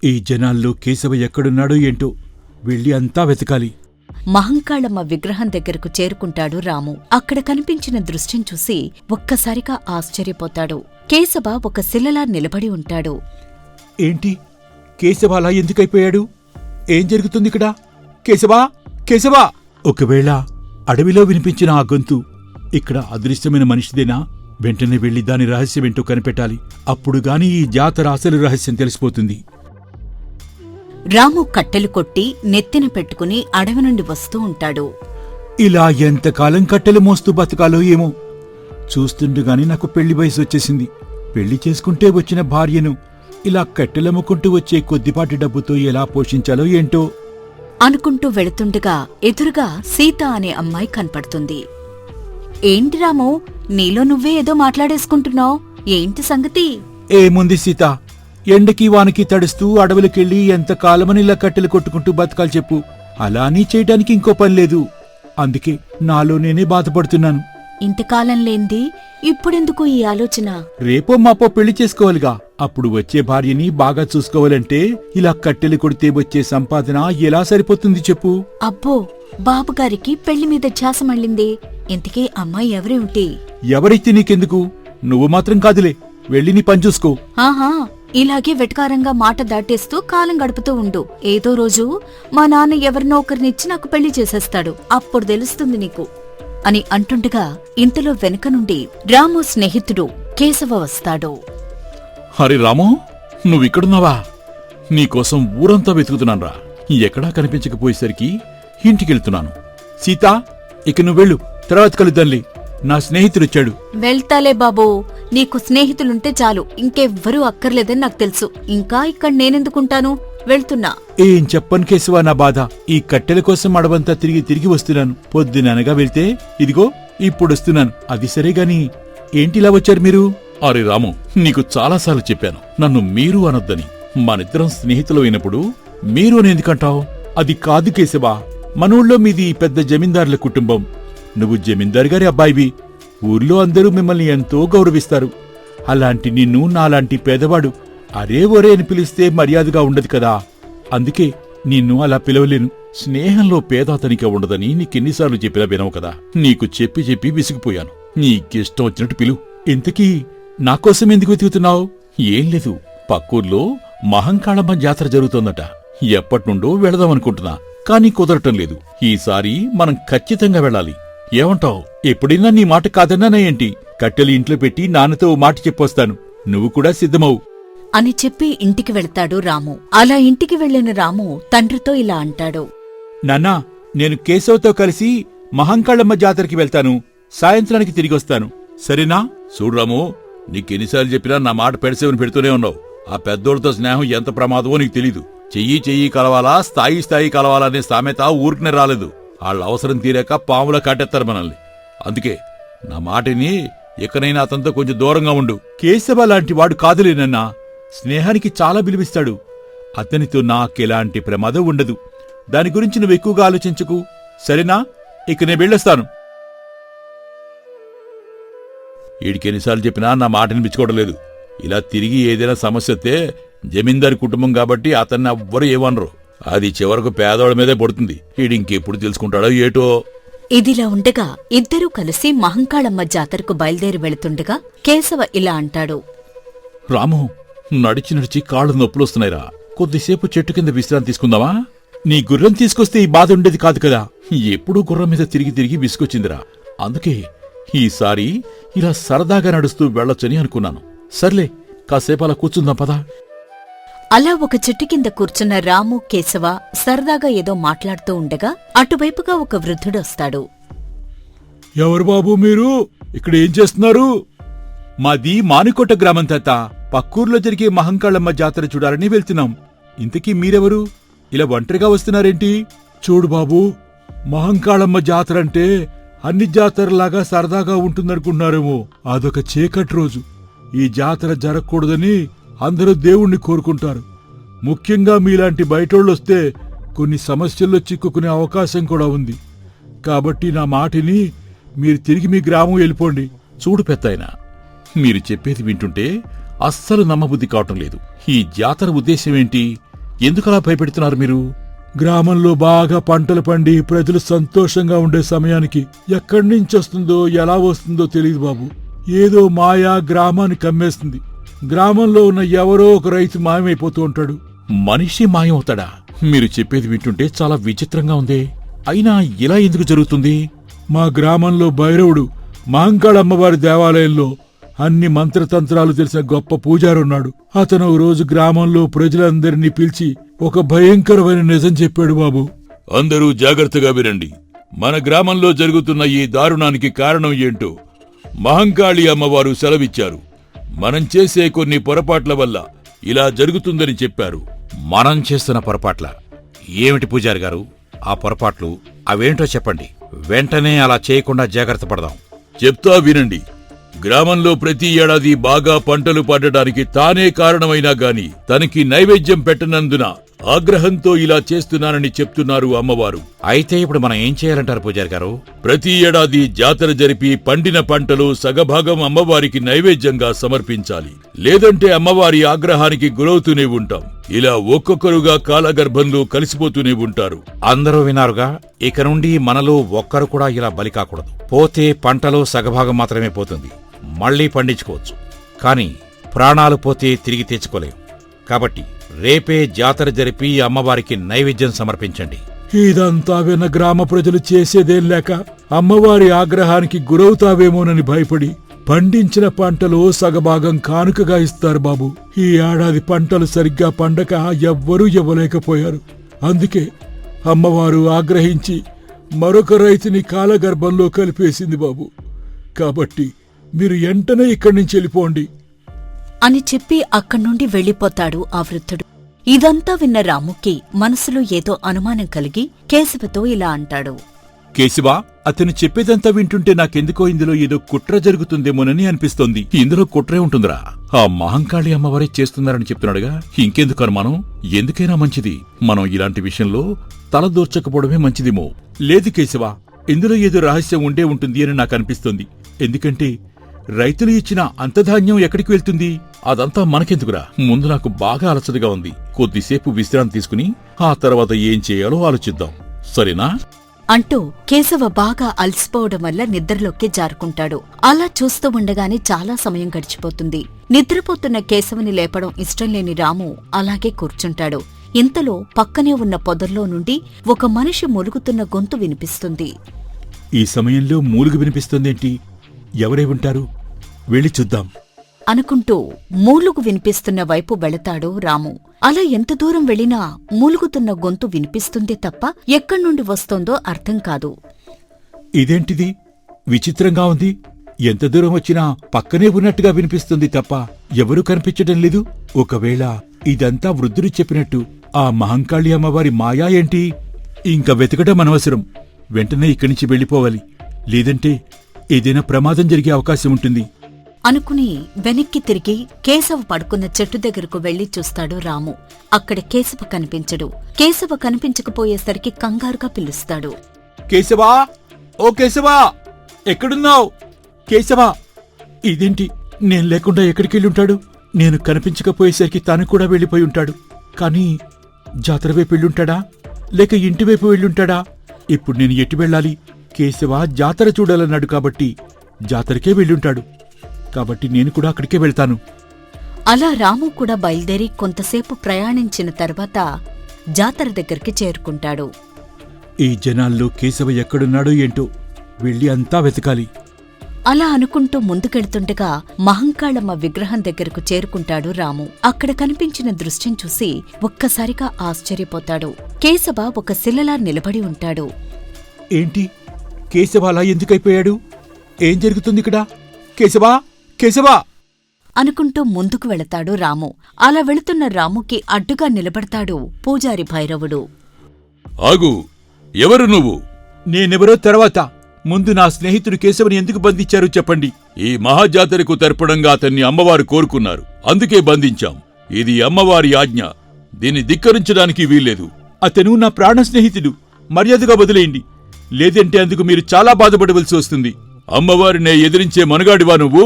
ఈ జనాల్లో కేశవ ఎక్కడున్నాడో ఏంటో వెళ్ళి అంతా వెతకాలి. మహంకాళమ్మ విగ్రహం దగ్గరకు చేరుకుంటాడు రాము. అక్కడ కనిపించిన దృశ్యం చూసి ఒక్కసారిగా ఆశ్చర్యపోతాడు. కేశవ ఒక శిలలా నిలబడి ఉంటాడు. ఏంటి కేశవ అలా ఎందుకైపోయాడు? ఏం జరుగుతుందిక్కడ? కేశవా, కేశవా! ఒకవేళ అడవిలో వినిపించిన ఆ గొంతు ఇక్కడ అదృశ్యమైన మనిషిదేనా? వెంటనే వెళ్లి దాని రహస్యమేంటో కనిపెట్టాలి. అప్పుడుగాని ఈ జాతర అసలు రహస్యం తెలిసిపోతుంది. రాము కట్టెలు కొట్టి నెత్తిన పెట్టుకుని అడవి నుండి వస్తూ ఉంటాడు. ఇలా ఎంతకాలం కట్టెలు మోస్తూ బతకాలో ఏమో. చూస్తుండగానే నాకు పెళ్లి వయసు వచ్చేసింది. పెళ్లి చేసుకుంటే వచ్చిన భార్యను ఇలా కట్టెలమ్ముకుంటూ వచ్చే కొద్దిపాటి డబ్బుతో ఎలా పోషించాలో ఏంటో అనుకుంటూ వెళుతుండగా ఎదురుగా సీత అనే అమ్మాయి కనపడుతుంది. ఏంటి రాము, నీలో నువ్వే ఏదో మాట్లాడేసుకుంటున్నావు, ఏంటి సంగతి? ఏముంది సీత, ఎండకి వానకి తడుస్తూ అడవులకెళ్ళి ఎంతకాలమని ఇలా కట్టెలు కొట్టుకుంటూ బతకాలి చెప్పు. అలా అని చేయడానికి ఇంకో పని లేదు. అందుకే నాలో నేనే బాధపడుతున్నాను. ఇంతకాలం లేంది ఇప్పుడెందుకు ఈ ఆలోచన? రేపో మాపో పెళ్లి చేసుకోవాలిగా. అప్పుడు వచ్చే భార్యని బాగా చూసుకోవాలంటే ఇలా కట్టెలు కొడితే వచ్చే సంపాదన ఎలా సరిపోతుంది చెప్పు? అబ్బో, బాబుగారికి పెళ్లి మీద ధ్యాస మళ్ళింది. ఇంతకీ అమ్మాయి ఎవరి ఉంటే? ఎవరైతే నీకెందుకు, నువ్వు మాత్రం కాదులే. వెళ్ళి నీ పని చూసుకో. ఆహా, ఇలాగే వెటకారంగా మాట దాటేస్తూ కాలం గడుపుతూ ఉండు. ఏదో రోజు మా నాన్న ఎవరినో ఒకరినిచ్చి నాకు పెళ్లి చేసేస్తాడు, అప్పుడు తెలుస్తుంది నీకు అని అంటుండగా ఇంతలో వెనుక నుండి రాము స్నేహితుడు కేశవ వస్తాడు. హరి రాము, నువ్విక్కడున్నావా? నీకోసం ఊరంతా వెతుకుతున్నాన్రా. ఎక్కడా కనిపించకపోయేసరికి ఇంటికెళ్తున్నాను. సీతా, ఇక నువ్వెళ్ళు, తర్వాత కలుద్దాంలే. నా స్నేహితుడొచ్చాడు. వెళ్తాలే బాబూ, నీకు స్నేహితులుంటే చాలు, ఇంకెవ్వరూ అక్కర్లేదని నాకు తెలుసు. ఇంకా ఇక్కడ నేనెందుకుంటాను, వెళ్తున్నా. ఏం చెప్పను కేశవా నా బాధ. ఈ కట్టెల కోసం అడవంతా తిరిగి తిరిగి వస్తున్నాను. పొద్దుననగా వెళ్తే ఇదిగో ఇప్పుడొస్తున్నాను. అది సరేగాని ఏంటిలా వచ్చారు మీరు? అరే రాము, నీకు చాలాసార్లు చెప్పాను నన్ను మీరు అనొద్దని. మనిద్దరం స్నేహితులు అయినప్పుడు మీరు అని ఎందుకంటావు? అది కాదు కేశవా, మనూళ్ళో మీది పెద్ద జమీందారుల కుటుంబం. నువ్వు జమీందారు గారి అబ్బాయివి. ఊర్లో అందరూ మిమ్మల్ని ఎంతో గౌరవిస్తారు. అలాంటి నిన్ను నాలాంటి పేదవాడు అరే ఒరే అని పిలిస్తే మర్యాదగా ఉండదు కదా. అందుకే నిన్ను అలా పిలవలేను. స్నేహంలో పేదాతనిక ఉండదని నీకెన్నిసార్లు చెప్పినా వినవు కదా. నీకు చెప్పి చెప్పి విసిగిపోయాను. నీకిష్టం వచ్చినట్టు పిలు. ఇంతకీ నాకోసం ఎందుకు వెతుకుతున్నావు? ఏం లేదు, పక్కూర్లో మహంకాళమ్మ జాతర జరుగుతోందట. ఎప్పటినుండో వెళదామనుకుంటున్నా, కానీ కుదరటం లేదు. ఈసారి మనం ఖచ్చితంగా వెళ్ళాలి. ఏమంటావ్? ఎప్పుడైనా నీ మాట కాదన్నానా ఏంటి? కట్టెలు ఇంట్లో పెట్టి నాన్నతో మాట చెప్పొస్తాను. నువ్వు కూడా సిద్ధమవు అని చెప్పి ఇంటికి వెళ్తాడు రాము. అలా ఇంటికి వెళ్లిన రాము తండ్రితో ఇలా అంటాడు. నాన్నా, నేను కేశవతో కలిసి మహంకాళమ్మ జాతరకి వెళ్తాను. సాయంత్రానికి తిరిగొస్తాను, సరేనా? చూడరాము, నీకెన్నిసార్లు చెప్పినా నా మాట పెడసేవని పెడుతూనే ఉన్నావు. ఆ పెద్దోడితో స్నేహం ఎంత ప్రమాదమో నీకు తెలీదు. చెయ్యి చెయ్యి కలవాలా, స్థాయి స్థాయి కలవాలా అనే సామెత ఊరికనే రాలేదు. వాళ్ళ అవసరం తీరాక పాములా కాటేస్తారు మనల్ని. అందుకే నా మాటిని ఎక్కడైనా అతనితో కొంచెం దూరంగా ఉండు. కేశవ లాంటి వాడు కాదులేనన్నా, స్నేహానికి చాలా విలువిస్తాడు. అతనితో నాకెలాంటి ప్రమాదం ఉండదు. దాని గురించి నువ్వు ఎక్కువగా ఆలోచించకు, సరేనా? ఇక నేను వెళ్ళొస్తాను. వీడికెన్నిసార్లు చెప్పినా నా మాటని మెచ్చుకోవడం లేదు. ఇలా తిరిగి ఏదైనా సమస్య వస్తే జమీందారి కుటుంబం కాబట్టి అతన్ని ఎవ్వరూ ఏమనరు. అది చివరకు పేదవాళ్ళ మీదే పడుతుంది. వీడింకెప్పుడు తెలుసుకుంటాడో ఏటో. ఇదిలా ఉండగా ఇద్దరూ కలిసి మహంకాళమ్మ జాతరకు బయలుదేరి వెళుతుండగా కేశవ ఇలా అంటాడు. రాము, నడిచి నడిచి కాళ్ళు నొప్పులొస్తున్నాయిరా. కొద్దిసేపు చెట్టు కింద విశ్రాంతి తీసుకుందామా? నీ గుర్రం తీసుకొస్తే ఈ బాధ ఉండేది కాదు కదా. ఎప్పుడూ గుర్రం మీద తిరిగి తిరిగి విసుకొచ్చిందిరా. అందుకే ఈసారి ఇలా సరదాగా నడుస్తూ వెళ్లొచ్చని అనుకున్నాను. సర్లే, కాసేపు అలా కూర్చుందాం పదా. అలా ఒక చెట్టు కింద కూర్చున్న రాము, కేశవ సరదాగా ఏదో మాట్లాడుతూ ఉండగా అటువైపుగా ఒక వృద్ధుడొస్తాడు. ఎవరు బాబు మీరు? ఇక్కడ ఏం చేస్తున్నారు? మాది మానుకోట గ్రామం తాత. పక్కూర్లో జరిగే మహంకాళమ్మ జాతర చూడాలని వెళ్తున్నాం. ఇంతకీ మీరెవరు? ఇలా ఒంటరిగా వస్తున్నారేంటి? చూడు బాబూ, మహంకాళమ్మ జాతర అంటే అన్ని జాతరలాగా సరదాగా ఉంటుందనుకుంటున్నారేమో. అదొక చీకటి రోజు. ఈ జాతర జరగకూడదని అందరూ దేవుణ్ణి కోరుకుంటారు. ముఖ్యంగా మీలాంటి బయటోళ్ళొస్తే కొన్ని సమస్యల్లో చిక్కుకునే అవకాశం కూడా ఉంది. కాబట్టి నా మాటిని మీరు తిరిగి మీ గ్రామం వెళ్ళిపోండి. చూడు పెద్దాయనా, మీరు చెప్పేది వింటుంటే అస్సలు నమ్మబుద్ధి కావటం లేదు. ఈ జాతర ఉద్దేశమేంటి? ఎందుకలా భయపెడుతున్నారు మీరు? గ్రామంలో బాగా పంటలు పండి ప్రజలు సంతోషంగా ఉండే సమయానికి ఎక్కడి నుంచి వస్తుందో ఎలా వస్తుందో తెలియదు బాబు. ఏదో మాయా గ్రామాన్ని కమ్మేస్తుంది. గ్రామంలో ఉన్న ఎవరో ఒక రైతు మాయమైపోతూ ఉంటాడు. మనిషి మాయమవుతాడా? మీరు చెప్పేది వింటుంటే చాలా విచిత్రంగా ఉంది. అయినా ఇలా ఎందుకు జరుగుతుంది? మా గ్రామంలో భైరవుడు మహంకాళమ్మవారి దేవాలయంలో అన్ని మంత్రతంత్రాలు తెలిసిన గొప్ప పూజారున్నాడు. అతను రోజు గ్రామంలో ప్రజలందరినీ పిలిచి ఒక భయంకరమైన నిజం చెప్పాడు బాబు. అందరూ జాగ్రత్తగా వినండి. మన గ్రామంలో జరుగుతున్న ఈ దారుణానికి కారణం ఏంటో మహంకాళి అమ్మవారు సెలవిచ్చారు. మనం చేసే కొన్ని పొరపాట్ల వల్ల ఇలా జరుగుతుందని చెప్పారు. మనం చేస్తున్న పొరపాట్ల ఏమిటి పూజారి గారు? ఆ పొరపాట్లు అవేంటో చెప్పండి. వెంటనే అలా చేయకుండా జాగ్రత్త పడదాం. చెప్తా వినండి. గ్రామంలో ప్రతి ఏడాది బాగా పంటలు పండటానికి తానే కారణమైనా గాని తనకి నైవేద్యం పెట్టనందున ఆగ్రహంతో ఇలా చేస్తున్నానని చెప్తున్నారు అమ్మవారు. అయితే ఇప్పుడు మనం ఏం చేయాలంటారు పూజారి గారు? ప్రతి ఏడాది జాతర జరిపి పండిన పంటలు సగభాగం అమ్మవారికి నైవేద్యంగా సమర్పించాలి. లేదంటే అమ్మవారి ఆగ్రహానికి గురవుతూనే ఉంటాం. ఇలా ఒక్కొక్కరుగా కాలగర్భంలో కలిసిపోతూనే ఉంటారు. అందరూ వినారుగా? ఇక నుండి మనలో ఒక్కరు కూడా ఇలా బలి కాకూడదు. పోతే పంటలో సగభాగం మాత్రమే పోతుంది. మళ్లీ పండించుకోవచ్చు, కానీ ప్రాణాలు పోతే తిరిగి తెచ్చుకోలేం. కాబట్టి రేపే జాతర జరిపి అమ్మవారికి నైవేద్యం సమర్పించండి. ఇదంతా విన్న గ్రామ ప్రజలు చేసేదేం లేక అమ్మవారి ఆగ్రహానికి గురవుతావేమోనని భయపడి పండించిన పంటలో సగభాగం కానుకగా ఇస్తారు బాబు. ఈ ఏడాది పంటలు సరిగ్గా పండక ఎవ్వరూ ఇవ్వలేకపోయారు. అందుకే అమ్మవారు ఆగ్రహించి మరొక రైతుని కాలగర్భంలో కలిపేసింది బాబు. కాబట్టి మీరు వెంటనే ఇక్కడి నుంచి వెళ్ళిపోండి అని చెప్పి అక్కడ్నుండి వెళ్ళిపోతాడు ఆ వృద్ధుడు. ఇదంతా విన్న రాముకి మనసులో ఏదో అనుమానం కలిగి కేశవతో ఇలా అంటాడు. కేశవా, అతను చెప్పేదంతా వింటుంటే నాకెందుకో ఇందులో ఏదో కుట్ర జరుగుతుందేమోనని అనిపిస్తోంది. ఇందులో కుట్రే ఉంటుందిరా. ఆ మహంకాళి అమ్మవారే చేస్తున్నారని చెప్తున్నాడుగా, ఇంకెందుకు అనుమానం? ఎందుకైనా మంచిది మనం ఇలాంటి విషయంలో తలదూర్చకపోవడమే మంచిదేమో. లేదు కేశవా, ఇందులో ఏదో రహస్యం ఉండే ఉంటుంది అని నాకు అనిపిస్తోంది. ఎందుకంటే రైతులు ఇచ్చిన అంతధాన్యం ఎక్కడికి వెళ్తుంది? అదంతా మనకెందుకురా? ముందు నాకు బాగా అలసటగా ఉంది. కొద్దిసేపు విశ్రాంతి తీసుకుని ఆ తర్వాత ఏం చేయాలో ఆలోచిద్దాం, సరేనా? అంటూ కేశవ బాగా అలసిపోవడం వల్ల నిద్రలోకి జారుకుంటాడు. అలా చూస్తూ ఉండగానే చాలా సమయం గడిచిపోతుంది. నిద్రపోతున్న కేశవని లేపడం ఇష్టం లేని రాము అలాగే కూర్చుంటాడు. ఇంతలో పక్కనే ఉన్న పొదల్లో నుండి ఒక మనిషి మూలుగుతున్న గొంతు వినిపిస్తుంది. ఈ సమయంలో మూలుగు వినిపిస్తుందేంటి? ఎవరై ఉంటారు? వెళ్ళి చూద్దాం అనుకుంటూ మూలుగు వినిపిస్తున్న వైపు వెళతాడు రాము. అలా ఎంత దూరం వెళ్ళినా మూలుగుతున్న గొంతు వినిపిస్తుందే తప్ప ఎక్కడ్నుండి వస్తోందో అర్థం కాదు. ఇదేంటిది? విచిత్రంగా ఉంది. ఎంత దూరం వచ్చినా పక్కనే ఉన్నట్టుగా వినిపిస్తుంది తప్ప ఎవరూ కనిపించడం లేదు. ఒకవేళ ఇదంతా వృద్ధుడు చెప్పినట్టు ఆ మహంకాళి అమ్మవారి మాయా ఏంటి? ఇంక వెతకడం అనవసరం. వెంటనే ఇక్కడి నుంచి వెళ్ళిపోవాలి. లేదంటే ఏదైనా ప్రమాదం జరిగే అవకాశం ఉంటుంది అనుకుని వెనక్కి తిరిగి కేశవ పడుకున్న చెట్టు దగ్గరకు వెళ్లి చూస్తాడు రాము. అక్కడ కేశవ కనిపించడు. కేశవ కనిపించకపోయేసరికి కంగారుగా పిలుస్తాడు. కేశవా, ఓ కేశవా, ఎక్కడున్నావు? కేశవా, ఇదేంటి నేను లేకుండా ఎక్కడికెళ్ళుంటాడు? నేను కనిపించకపోయేసరికి తాను కూడా వెళ్ళిపోయి ఉంటాడు. కానీ జాతర వైపు వెళ్ళుంటాడా, లేక ఇంటివైపు వెళ్ళుంటాడా? ఇప్పుడు నేను ఎటు వెళ్ళాలి? కేశవ జాతర చూడాలన్నాడు కాబట్టి జాతరకే వెళ్ళుంటాడు. కాబట్టి నేను కూడా అక్కడికే వెళ్తాను. అలా రాము కూడా బయలుదేరి కొంతసేపు ప్రయాణించిన తర్వాత జాతర దగ్గరికి చేరుకుంటాడు. ఈ జనాల్లో కేశవ ఎక్కడున్నాడో ఏంటో, వెళ్ళి అంతా వెతకాలి. అలా అనుకుంటూ ముందుకెళ్తుండగా మహంకాళమ్మ విగ్రహం దగ్గరకు చేరుకుంటాడు రాము. అక్కడ కనిపించిన దృశ్యం చూసి ఒక్కసారిగా ఆశ్చర్యపోతాడు. కేశవ ఒక శిలలా నిలబడి ఉంటాడు. ఏంటి కేశవ అలా ఎందుకైపోయాడు? ఏం జరుగుతుంది ఇక్కడ? కేశవా, కేశవా అనుకుంటూ ముందుకు వెళతాడు రాము. అలా వెళుతున్న రాముకి అడ్డుగా నిలబడతాడు పూజారి భైరవుడు. ఆగు, ఎవరు నువ్వు? నేనెవరో తర్వాత ముందు నా స్నేహితుడు కేశవని ఎందుకు బంధించారు చెప్పండి. ఈ మహాజాతరకు తర్పణంగా అతన్ని అమ్మవారు కోరుకున్నారు, అందుకే బంధించాం. ఇది అమ్మవారి ఆజ్ఞ, దీన్ని ధిక్కరించడానికి వీల్లేదు. అతను నా ప్రాణ స్నేహితుడు, మర్యాదగా వదిలేయండి. లేదంటే అందుకు మీరు చాలా బాధపడవలసి వస్తుంది. అమ్మవారినే ఎదిరించే మనగాడివా నువ్వు?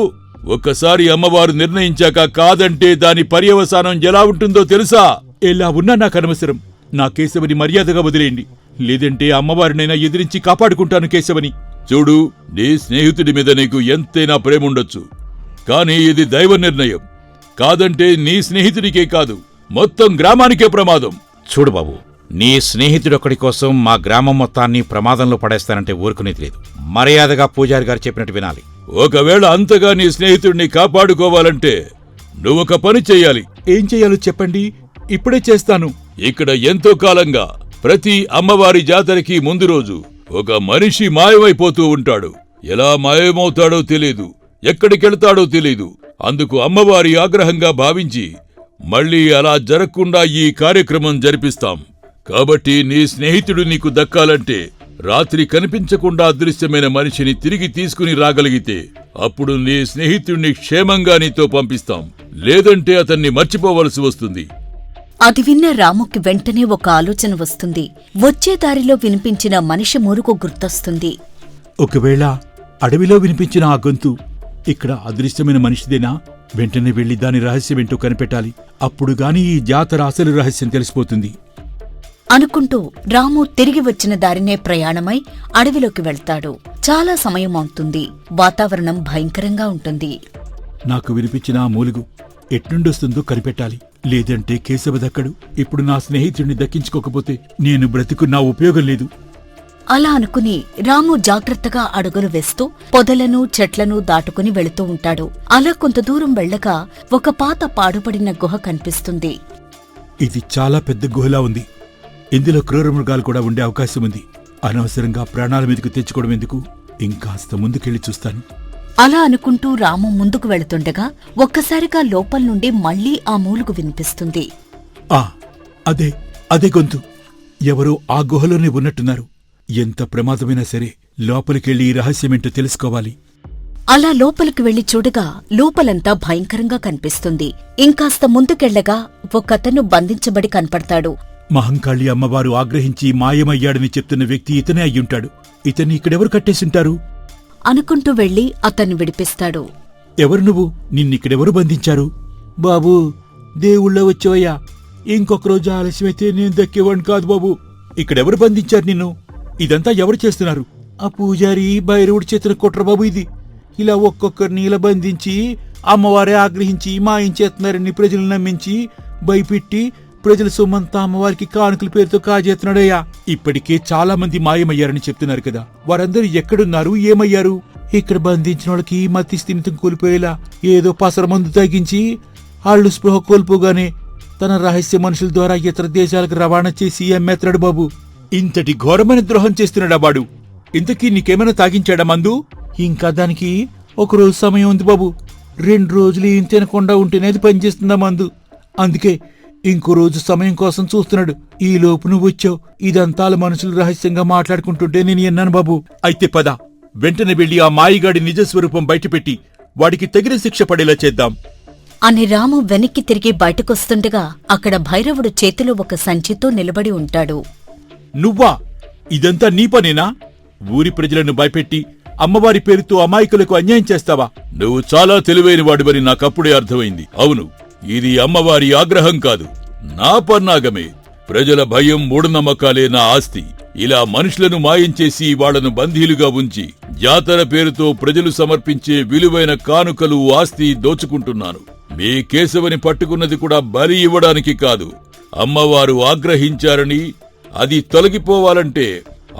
ఒక్కసారి అమ్మవారు నిర్ణయించాక కాదంటే దాని పర్యవసానం ఎలా ఉంటుందో తెలుసా? ఎలా ఉన్నా నాకు అనవసరం. నా కేశవని మర్యాదగా వదిలేయండి. లేదంటే అమ్మవారినైనా ఎదిరించి కాపాడుకుంటాను కేశవని. చూడు, నీ స్నేహితుడి మీద నీకు ఎంతైనా ప్రేముండొచ్చు, కానీ ఇది దైవ నిర్ణయం. కాదంటే నీ స్నేహితుడికే కాదు, మొత్తం గ్రామానికే ప్రమాదం. చూడు బాబు, నీ స్నేహితుడొక్కడి కోసం మా గ్రామం మొత్తాన్ని ప్రమాదంలో పడేస్తానంటే ఊరుకునేది లేదు. మర్యాదగా పూజారి గారు చెప్పినట్టు వినాలి. ఒకవేళ అంతగా నీ స్నేహితుడిని కాపాడుకోవాలంటే నువ్వొక పని చెయ్యాలి. ఏం చెయ్యాలో చెప్పండి, ఇప్పుడే చేస్తాను. ఇక్కడ ఎంతో కాలంగా ప్రతి అమ్మవారి జాతరకి ముందు రోజు ఒక మనిషి మాయమైపోతూ ఉంటాడు. ఎలా మాయమవుతాడో తెలీదు, ఎక్కడికెళ్తాడో తెలీదు. అందుకు అమ్మవారి ఆగ్రహంగా భావించి మళ్ళీ అలా జరగకుండా ఈ కార్యక్రమం జరిపిస్తాం. కాబట్టి నీ స్నేహితుడు నీకు దక్కాలంటే రాత్రి కనిపించకుండా అదృశ్యమైన మనిషిని తిరిగి తీసుకుని రాగలిగితే అప్పుడు నీ స్నేహితుడిని క్షేమంగా నీతో పంపిస్తాం. లేదంటే అతన్ని మర్చిపోవలసి వస్తుంది. అది విన్న రాముకి వెంటనే ఒక ఆలోచన వస్తుంది. వచ్చే దారిలో వినిపించిన మనిషి మూరుకు గుర్తొస్తుంది. ఒకవేళ అడవిలో వినిపించిన ఆ గొంతు ఇక్కడ అదృశ్యమైన మనిషిదేనా? వెంటనే వెళ్లి దాని రహస్యమేంటో కనిపెట్టాలి. అప్పుడు గాని ఈ జాతర అసలు రహస్యం తెలిసిపోతుంది అనుకుంటూ రాము తిరిగి వచ్చిన దారినే ప్రయాణమై అడవిలోకి వెళ్తాడు. చాలా సమయం అవుతుంది. వాతావరణం భయంకరంగా ఉంటుంది. నాకు వినిపించిన ఆ మూలుగు ఎట్నుండొస్తుందో కనిపెట్టాలి. లేదంటే కేశవ దక్కడు. ఇప్పుడు నా స్నేహితుడిని దక్కించుకోకపోతే నేను బ్రతికున్నా ఉపయోగం లేదు. అలా అనుకుని రాము జాగ్రత్తగా అడుగులు వేస్తూ పొదలను చెట్లను దాటుకుని వెళుతూ ఉంటాడు. అలా కొంత దూరం వెళ్ళగా ఒక పాత పాడుపడిన గుహ కనిపిస్తుంది. ఇది చాలా పెద్ద గుహలా ఉంది. ఇందులో క్రూరమృగాలు కూడా ఉండే అవకాశం ఉంది. అనవసరంగా ప్రాణాల మీదకు తెచ్చుకోవడం ఎందుకు? ఇంకాస్త ముందుకెళ్లి చూస్తాను. అలా అనుకుంటూ రాము ముందుకు వెళుతుండగా ఒక్కసారిగా లోపల నుండి మళ్లీ ఆ మూలుగు వినిపిస్తుంది. అదే గొంతు. ఎవరో ఆ గుహలోనే ఉన్నట్టున్నారు. ఎంత ప్రమాదమైనా సరే లోపలికెళ్లి ఈ రహస్యమేంటో తెలుసుకోవాలి. అలా లోపలికి వెళ్లి చూడగా లోపలంతా భయంకరంగా కనిపిస్తుంది. ఇంకాస్త ముందుకెళ్లగా ఒకతను బంధించబడి కనపడతాడు. మహంకాళి అమ్మవారు ఆగ్రహించి మాయమయ్యాడని చెప్తున్న వ్యక్తి ఇతనే అయ్యుంటాడు. ఇతన్ని ఇక్కడెవరు కట్టేసుంటారు అనుకుంటూ వెళ్లి అతన్ని విడిపిస్తాడు. ఎవరు నువ్వు? నిన్నిక్కడెవరు బంధించారు? బాబూ, దేవుళ్ళ వచ్చావయ్యా. ఇంకొక రోజు ఆలస్యమైతే నేను దక్కేవాణ్ణి కాదు బాబు. ఇక్కడెవరు బంధించారు నిన్ను? ఇదంతా ఎవరు చేస్తున్నారు? ఆ పూజారి భైరవుడి చేతుల కుట్ర బాబు ఇది. ఇలా ఒక్కొక్కరిని ఇలా బంధించి అమ్మవారే ఆగ్రహించి మాయించేస్తున్నారని ప్రజలు నమ్మించి భయపెట్టి ప్రజల సొమ్మంతా అమ్మవారికి కానుకల పేరుతో కాజేస్తున్నాడయ్యా. ఇప్పటికే చాలా మంది మాయమయ్యారని చెప్తున్నారు కదా. వారందరూ ఎక్కడున్నారు, ఏమయ్యారు? ఇక్కడ బంధించిన వాళ్ళకి మతి స్థిమితం కోల్పోయేలా ఏదో పసర మందు తగ్గించి ఆళ్లు స్పృహ కోల్పోగానే తన రహస్య మనుషుల ద్వారా ఇతర దేశాలకు రవాణా చేసి అమ్మేత్రాడు బాబు. ఇంతటి ఘోరమైన ద్రోహం చేస్తున్నాడా వాడు? ఇంతకీ నీకేమైనా తాగించాడా మందు? ఇంకా దానికి ఒకరోజు సమయం ఉంది బాబు. 2 రోజులు ఏం తినకుండా ఉంటేనే అది పనిచేస్తుందా మందు. అందుకే ఇంకో రోజు సమయం కోసం చూస్తున్నాడు. ఈ లోపు నువ్వు వచ్చావు. ఇదంతా మనుషులు రహస్యంగా మాట్లాడుకుంటుంటే నేను విన్నాను బాబు. అయితే పద, వెంటనే వెళ్లి ఆ మాయిగాడి నిజస్వరూపం బయటపెట్టి వాడికి తగిన శిక్ష పడేలా చేద్దాం అని రాము వెనక్కి తిరిగి బయటకొస్తుండగా అక్కడ భైరవుడు చేతిలో ఒక సంచితో నిలబడి ఉంటాడు. నువ్వా? ఇదంతా నీ పనేనా? ఊరి ప్రజలను భయపెట్టి అమ్మవారి పేరుతో అమాయకులకు అన్యాయం చేస్తావా? నువ్వు చాలా తెలివైన వాడివని నాకప్పుడే అర్థమైంది. అవును, ఇది అమ్మవారి ఆగ్రహం కాదు, నా పన్నాగమే. ప్రజల భయం, మూఢనమ్మకాలే నా ఆస్తి. ఇలా మనుషులను మాయం చేసి వాళ్లను బందీలుగా ఉంచి జాతర పేరుతో ప్రజలు సమర్పించే విలువైన కానుకలు, ఆస్తి దోచుకుంటున్నాను. మీ కేశవని పట్టుకున్నది కూడా బలి ఇవ్వడానికి కాదు. అమ్మవారు ఆగ్రహించారని, అది తొలగిపోవాలంటే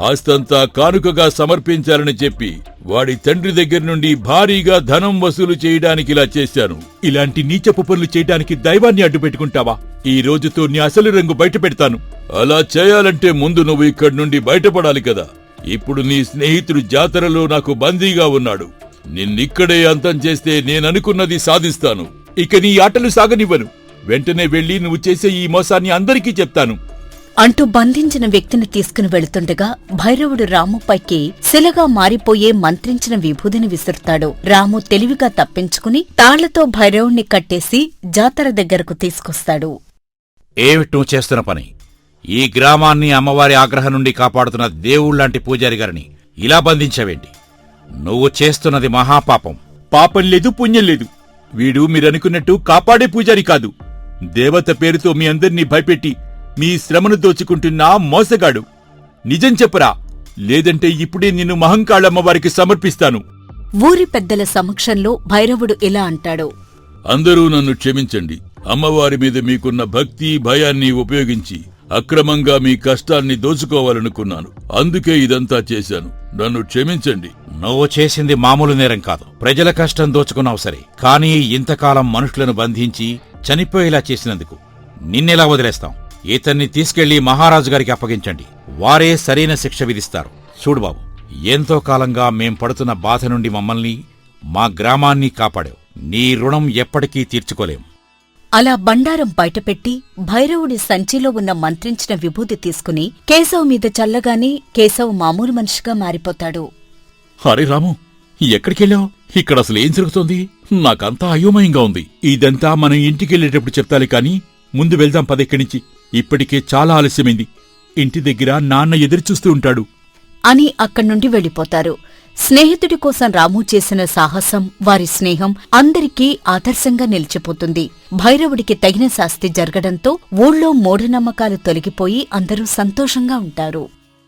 ఆస్తంతా కానుకగా సమర్పించాలని చెప్పి వాడి తండ్రి దగ్గర నుండి భారీగా ధనం వసూలు చేయడానికి ఇలా చేశాను. ఇలాంటి నీచపు పనులు చేయడానికి దైవాన్ని అడ్డు పెట్టుకుంటావా? ఈ రోజుతో నీ అసలు రంగు బయట పెడతాను. అలా చేయాలంటే ముందు నువ్వు ఇక్కడి నుండి బయటపడాలి కదా. ఇప్పుడు నీ స్నేహితుడు జాతరలో నాకు బందీగా ఉన్నాడు. నిన్నిక్కడే అంతం చేస్తే నేననుకున్నది సాధిస్తాను. ఇక నీ ఆటలు సాగనివ్వను. వెంటనే వెళ్లి నువ్వు చేసే ఈ మోసాన్ని అందరికీ చెప్తాను అంటూ బంధించిన వ్యక్తిని తీసుకుని వెళుతుండగా భైరవుడు రాముపైకి శిలగా మారిపోయే మంత్రించిన విభూదిని విసురుతాడు. రాము తెలివిగా తప్పించుకుని తాళ్లతో భైరవుణ్ణి కట్టేసి జాతర దగ్గరకు తీసుకొస్తాడు. ఏమిటి నువ్వు చేస్తున్న పని? ఈ గ్రామాన్ని అమ్మవారి ఆగ్రహం నుండి కాపాడుతున్న దేవుళ్లాంటి పూజారి గారిని ఇలా బంధించవేంటి? నువ్వు చేస్తున్నది మహాపాపం. పాపం లేదు, పుణ్యం లేదు. వీడు మీరనుకున్నట్టు కాపాడే పూజారి కాదు. దేవత పేరుతో మీ అందర్నీ భయపెట్టి మీ శ్రమను దోచుకుంటున్న మోసగాడు. నిజం చెప్పురా, లేదంటే ఇప్పుడే నిన్ను మహంకాళమ్మవారికి సమర్పిస్తాను. ఊరి పెద్దల సమక్షంలో భైరవుడు ఇలా అంటాడు. అందరూ నన్ను క్షమించండి. అమ్మవారి మీద మీకున్న భక్తి భయాన్ని ఉపయోగించి అక్రమంగా మీ కష్టాన్ని దోచుకోవాలనుకున్నాను. అందుకే ఇదంతా చేశాను. నన్ను క్షమించండి. నువ్వు చేసింది మామూలు నేరం కాదు. ప్రజల కష్టం దోచుకున్నావు సరే, కానీ ఇంతకాలం మనుషులను బంధించి చనిపోయేలా చేసినందుకు నిన్నెలా వదిలేస్తాం? ఇతన్ని తీసుకెళ్లి మహారాజు గారికి అప్పగించండి. వారే సరైన శిక్ష విధిస్తారు. చూడు బాబు, ఎంతో కాలంగా మేం పడుతున్న బాధ నుండి మమ్మల్ని, మా గ్రామాన్ని కాపాడావు. నీ రుణం ఎప్పటికీ తీర్చుకోలేం. అలా బండారం బయటపెట్టి భైరవుడి సంచిలో ఉన్న మంత్రించిన విభూతి తీసుకుని కేశవ్ మీద చల్లగానే కేశవ్ మామూలు మనిషిగా మారిపోతాడు. హరే రాము, ఎక్కడికెళ్ళావు? ఇక్కడ అసలు ఏం జరుగుతోంది? నాకంతా అయోమయంగా ఉంది. ఇదంతా మనం ఇంటికెళ్ళేటప్పుడు చెప్తాలి కాని ముందు వెళ్దాం పదెక్కడినుంచి. ఇప్పటికే చాలా ఆలస్యమైంది. ఇంటి దగ్గర నాన్న ఎదురుచూస్తూ ఉంటాడు అని అక్కడ్నుండి వెళ్ళిపోతారు. స్నేహితుడి కోసం రాము చేసిన సాహసం, వారి స్నేహం అందరికీ ఆదర్శంగా నిలిచిపోతుంది. భైరవుడికి తగిన శాస్తి జరగడంతో ఊళ్ళో మూఢనమ్మకాలు తొలగిపోయి అందరూ సంతోషంగా ఉంటారు.